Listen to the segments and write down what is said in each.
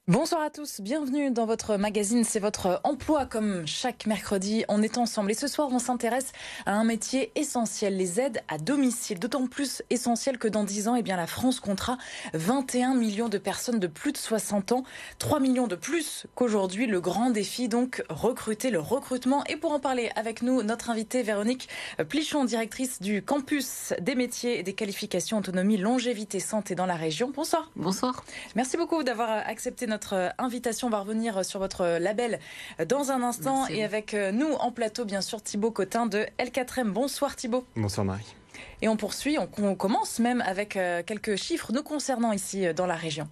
Bonsoir à tous, bienvenue dans votre magazine, c'est votre emploi comme chaque mercredi, on est ensemble et ce soir on s'intéresse à un métier essentiel, les aides à domicile, d'autant plus essentiel que dans 10 ans, la France comptera 21 millions de personnes de plus de 60 ans, 3 millions de plus qu'aujourd'hui, le grand défi donc recruter, le recrutement. Et pour en parler avec nous, notre invitée Véronique Plichon, directrice du campus des métiers et des qualifications autonomie, longévité, santé dans la région. Bonsoir. Bonsoir. Merci beaucoup d'avoir accepté notre invitation. On va revenir sur votre label dans un instant. Merci. Et avec nous en plateau, bien sûr, Thibaut Cotin de L4M. Bonsoir Thibaut. Bonsoir Marie. Et on poursuit, on commence même avec quelques chiffres nous concernant ici dans la région.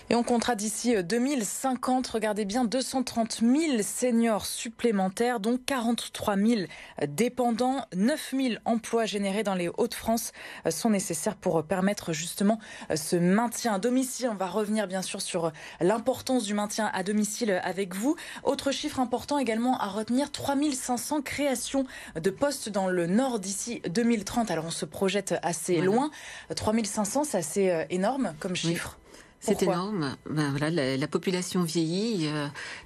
Et on comptera d'ici 2050, regardez bien, 230 000 seniors supplémentaires, dont 43 000 dépendants. 9 000 emplois générés dans les Hauts-de-France sont nécessaires pour permettre justement ce maintien à domicile. On va revenir bien sûr sur l'importance du maintien à domicile avec vous. Autre chiffre important également à retenir, 3 500 créations de postes dans le Nord d'ici 2030. Alors on se projette assez loin. 3 500, c'est assez énorme comme chiffre. Oui. C'est énorme. La population vieillit.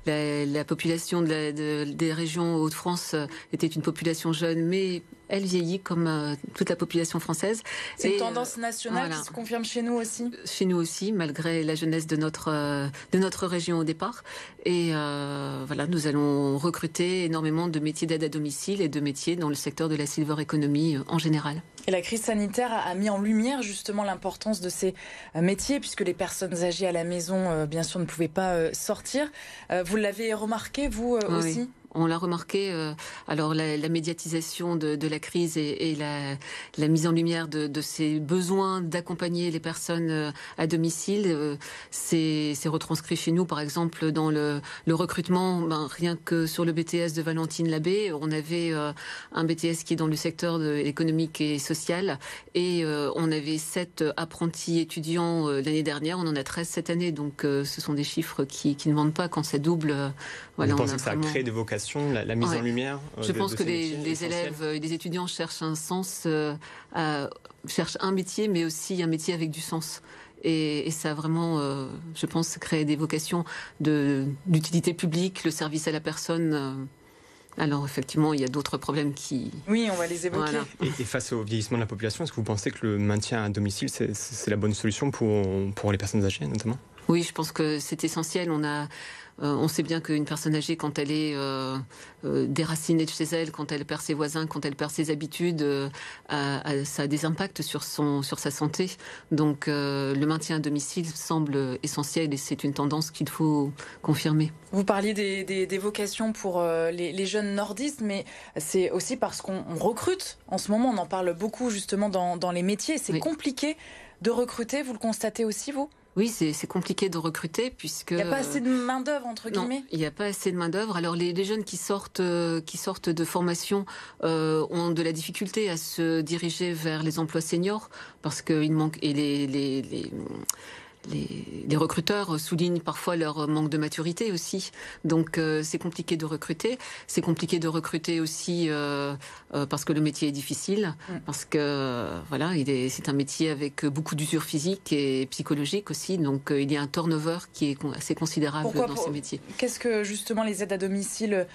La population des régions Hauts-de-France était une population jeune, mais elle vieillit comme toute la population française. C'est une tendance nationale qui se confirme chez nous aussi. Chez nous aussi, malgré la jeunesse de notre région au départ. Et nous allons recruter énormément de métiers d'aide à domicile et de métiers dans le secteur de la silver economy en général. Et la crise sanitaire a mis en lumière justement l'importance de ces métiers, puisque les personnes âgées à la maison, bien sûr, ne pouvaient pas sortir. Vous l'avez remarqué, vous aussi ? Oui. On l'a remarqué, la médiatisation de la crise et la mise en lumière de ces besoins d'accompagner les personnes à domicile, c'est retranscrit chez nous, par exemple, dans le recrutement. Rien que sur le BTS de Valentine Labbé, on avait un BTS qui est dans le secteur économique et social, et on avait 7 apprentis étudiants l'année dernière, on en a 13 cette année, donc ce sont des chiffres qui ne mentent pas quand ça double. Vous pensez que ça a créé des vocations, la mise en lumière Je pense que les élèves et les étudiants cherchent un sens, cherchent un métier, mais aussi un métier avec du sens. Et ça a vraiment, je pense, créé des vocations d'utilité publique, le service à la personne. Alors effectivement, il y a d'autres problèmes qui... Oui, on va les évoquer. Voilà. Et face au vieillissement de la population, est-ce que vous pensez que le maintien à domicile, c'est la bonne solution pour les personnes âgées notamment ? Oui, je pense que c'est essentiel. On sait bien qu'une personne âgée, quand elle est déracinée de chez elle, quand elle perd ses voisins, quand elle perd ses habitudes, ça a des impacts sur sa santé. Donc le maintien à domicile semble essentiel et c'est une tendance qu'il faut confirmer. Vous parliez des vocations pour les jeunes nordistes, mais c'est aussi parce qu'on recrute. En ce moment, on en parle beaucoup justement dans les métiers. C'est compliqué de recruter, vous le constatez aussi, vous ? Oui, c'est compliqué de recruter puisque... Il n'y a pas assez de main-d'œuvre, entre guillemets. Non, il n'y a pas assez de main-d'œuvre. Alors, les jeunes qui sortent de formation ont de la difficulté à se diriger vers les emplois seniors parce qu'il manque... Et les recruteurs soulignent parfois leur manque de maturité aussi. Donc c'est compliqué de recruter. C'est compliqué de recruter aussi parce que le métier est difficile, parce que c'est un métier avec beaucoup d'usure physique et psychologique aussi. Donc il y a un turnover qui est assez considérable dans ces métiers. Qu'est-ce que justement les aides à domicile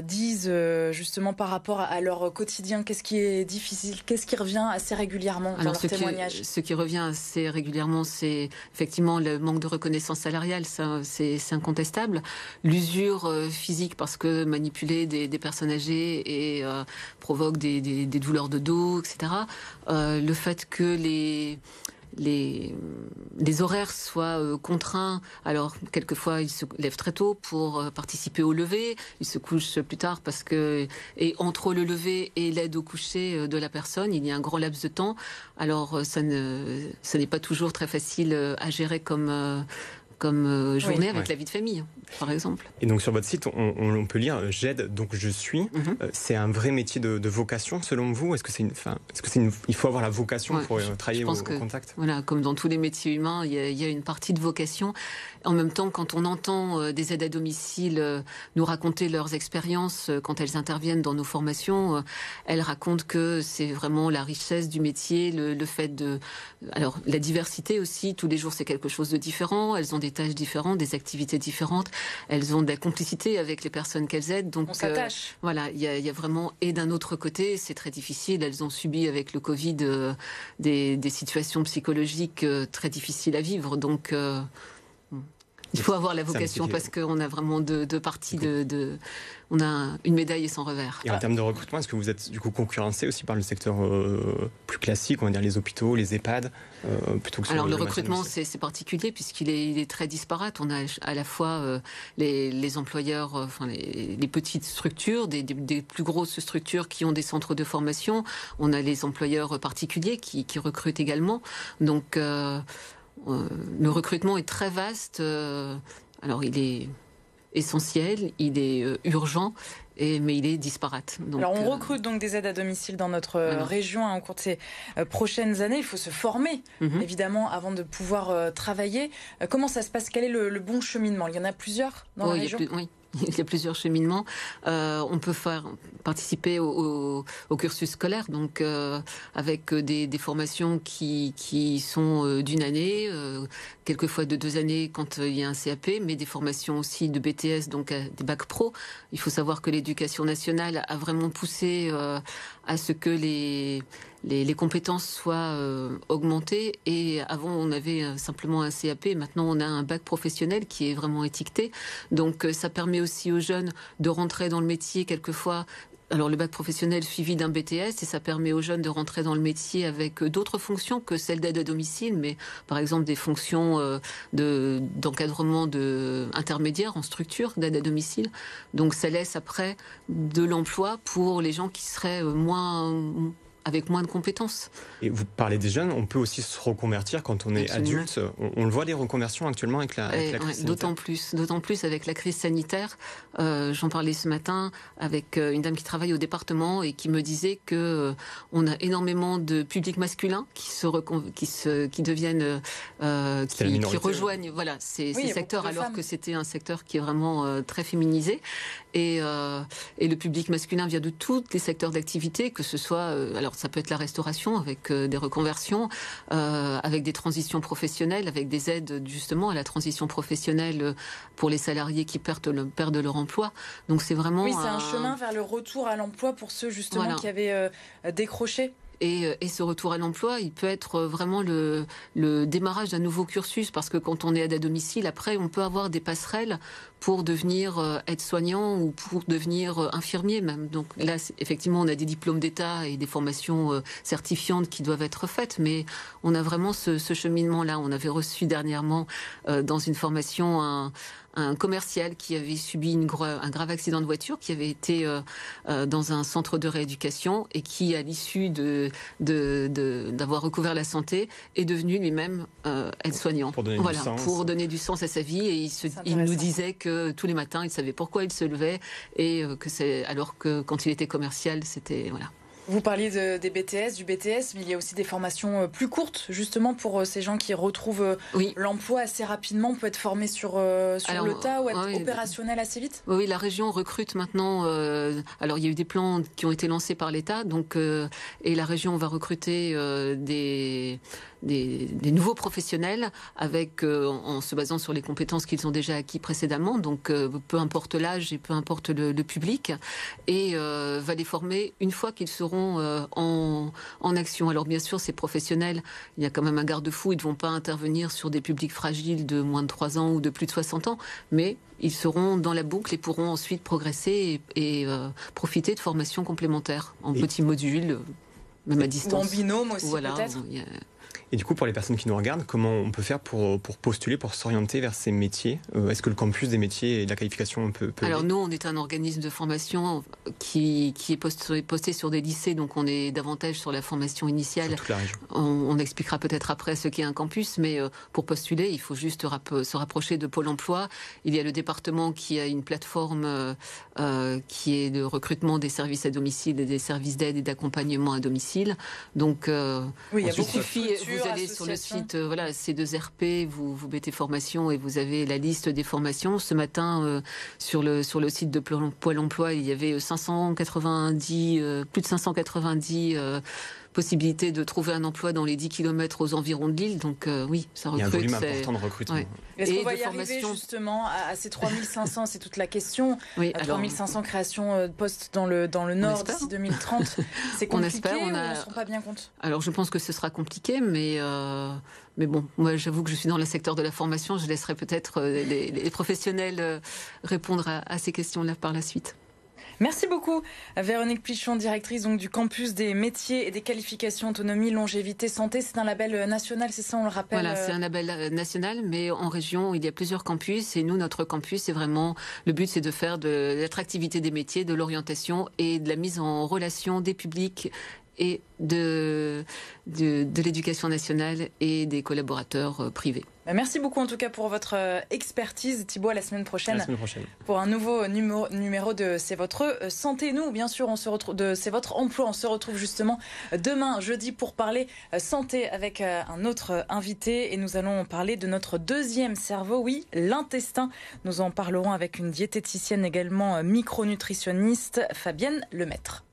disent justement par rapport à leur quotidien ? Qu'est-ce qui est difficile ? Qu'est-ce qui revient assez régulièrement dans leurs témoignages ? Ce qui revient assez régulièrement, c'est effectivement le manque de reconnaissance salariale, ça, c'est incontestable. L'usure physique, parce que manipuler des personnes âgées et provoque des douleurs de dos, etc. Le fait que les horaires soient contraints. Alors, quelquefois, ils se lèvent très tôt pour participer au lever. Ils se couchent plus tard parce que... Et entre le lever et l'aide au coucher de la personne, il y a un grand laps de temps. Alors, ça n'est pas toujours très facile à gérer comme journée avec la vie de famille, par exemple. Et donc sur votre site, on peut lire j'aide, donc je suis. C'est un vrai métier de vocation selon vous? Est-ce que il faut avoir la vocation pour travailler au contact? Voilà, comme dans tous les métiers humains, il y a une partie de vocation. En même temps, quand on entend des aides à domicile nous raconter leurs expériences quand elles interviennent dans nos formations, elles racontent que c'est vraiment la richesse du métier, le fait de... Alors, la diversité aussi, tous les jours c'est quelque chose de différent, elles ont des tâches différentes, des activités différentes, elles ont de la complicité avec les personnes qu'elles aident. Donc, on s'attache. Voilà, il y a vraiment... Et d'un autre côté, c'est très difficile, elles ont subi avec le Covid des situations psychologiques très difficiles à vivre. Donc... il faut avoir la vocation parce qu'on a vraiment deux parties on a une médaille et son revers. Et en termes de recrutement, est-ce que vous êtes du coup concurrencé aussi par le secteur plus classique, on va dire les hôpitaux, les EHPAD plutôt que sur le recrutement, c'est particulier puisqu'il est très disparate. On a à la fois les employeurs, les petites structures, des plus grosses structures qui ont des centres de formation. On a les employeurs particuliers qui recrutent également. Donc... le recrutement est très vaste. Alors, il est essentiel, il est urgent, mais il est disparate. Donc, alors, on recrute donc des aides à domicile dans notre région au cours de ces prochaines années. Il faut se former, évidemment, avant de pouvoir travailler. Comment ça se passe? Quel est le bon cheminement? Il y en a plusieurs dans la région? Oui. Il y a plusieurs cheminements. On peut participer au cursus scolaire, donc avec des formations qui sont d'une année, quelquefois de 2 années quand il y a un CAP, mais des formations aussi de BTS, donc des bacs pro. Il faut savoir que l'éducation nationale a vraiment poussé à ce que les compétences soient augmentées. Et avant, on avait simplement un CAP. Maintenant, on a un bac professionnel qui est vraiment étiqueté. Donc, ça permet aussi aux jeunes de rentrer dans le métier quelquefois. Alors, le bac professionnel suivi d'un BTS, et ça permet aux jeunes de rentrer dans le métier avec d'autres fonctions que celles d'aide à domicile, mais par exemple des fonctions d'encadrement intermédiaire en structure d'aide à domicile. Donc, ça laisse après de l'emploi pour les gens qui seraient avec moins de compétences. Et vous parlez des jeunes, on peut aussi se reconvertir quand on est adulte. On le voit, les reconversions actuellement avec la crise sanitaire. D'autant plus avec la crise sanitaire. J'en parlais ce matin avec une dame qui travaille au département et qui me disait que on a énormément de publics masculins qui deviennent, qui rejoignent ces secteurs, alors que c'était un secteur qui est vraiment très féminisé. Et le public masculin vient de tous les secteurs d'activité, que ce soit... alors ça peut être la restauration avec des reconversions, avec des transitions professionnelles, avec des aides justement à la transition professionnelle pour les salariés qui perdent leur emploi. Donc c'est vraiment... Oui, c'est un chemin vers le retour à l'emploi pour ceux justement qui avaient décroché. Et ce retour à l'emploi, il peut être vraiment le démarrage d'un nouveau cursus, parce que quand on est aide à domicile, après, on peut avoir des passerelles pour devenir aide-soignant ou pour devenir infirmier même. Donc là, effectivement, on a des diplômes d'État et des formations certifiantes qui doivent être faites, mais on a vraiment ce cheminement-là. On avait reçu dernièrement dans une formation un commercial qui avait subi un grave accident de voiture, qui avait été dans un centre de rééducation et qui, à l'issue d'avoir recouvert la santé, est devenu lui-même aide-soignant. Pour donner du sens à sa vie. Et il nous disait que tous les matins, il savait pourquoi il se levait, et alors que quand il était commercial, c'était... Voilà. Vous parliez du BTS, mais il y a aussi des formations plus courtes, justement, pour ces gens qui retrouvent l'emploi assez rapidement. On peut être formé sur le tas ou être opérationnel assez vite. Oui, la région recrute maintenant. Alors, il y a eu des plans qui ont été lancés par l'État, et la région va recruter des nouveaux professionnels en se basant sur les compétences qu'ils ont déjà acquis précédemment, donc peu importe l'âge et peu importe le public, et va les former une fois qu'ils seront en action. Alors bien sûr, ces professionnels, il y a quand même un garde-fou, ils ne vont pas intervenir sur des publics fragiles de moins de 3 ans ou de plus de 60 ans, mais ils seront dans la boucle et pourront ensuite progresser et profiter de formations complémentaires en petits modules, même à distance. Ou en binôme aussi, peut-être. Et du coup, pour les personnes qui nous regardent, comment on peut faire pour postuler, pour s'orienter vers ces métiers? Est-ce que le campus des métiers et de la qualification peut Alors nous, on est un organisme de formation qui est posté sur des lycées, donc on est davantage sur la formation initiale. Sur toute la région. On expliquera peut-être après ce qu'est un campus, mais pour postuler, il faut juste se rapprocher de Pôle emploi. Il y a le département qui a une plateforme qui est de recrutement des services à domicile et des services d'aide et d'accompagnement à domicile. Donc oui, il suffit, vous allez sur le site C2RP, vous mettez formation et vous avez la liste des formations. Ce matin, sur le site de Pôle emploi, il y avait plus de 590 possibilité de trouver un emploi dans les 10 km aux environs de Lille. Donc oui, ça recrute. Il y a un volume important de recrutement. Ouais. Est-ce qu'on va y arriver justement à ces 3500? C'est toute la question. Oui, 3500 créations de postes dans le Nord d'ici 2030. C'est compliqué ou on ne se rend pas bien compte? Alors je pense que ce sera compliqué, mais bon, moi j'avoue que je suis dans le secteur de la formation. Je laisserai peut-être les professionnels répondre à ces questions-là par la suite. Merci beaucoup, Véronique Plichon, directrice donc, du campus des métiers et des qualifications autonomie, longévité, santé. C'est un label national, c'est ça, on le rappelle? Voilà, c'est un label national, mais en région, il y a plusieurs campus. Et nous, notre campus, c'est vraiment, le but, c'est de faire de l'attractivité des métiers, de l'orientation et de la mise en relation des publics et de l'éducation nationale et des collaborateurs privés. Merci beaucoup en tout cas pour votre expertise. Thibaut, à la semaine prochaine. À la semaine prochaine. Pour un nouveau numéro de C'est votre santé. Nous, bien sûr, on se retrouve de C'est votre emploi. On se retrouve justement demain, jeudi, pour parler santé avec un autre invité. Et nous allons parler de notre deuxième cerveau, oui, l'intestin. Nous en parlerons avec une diététicienne également micronutritionniste, Fabienne Lemaître.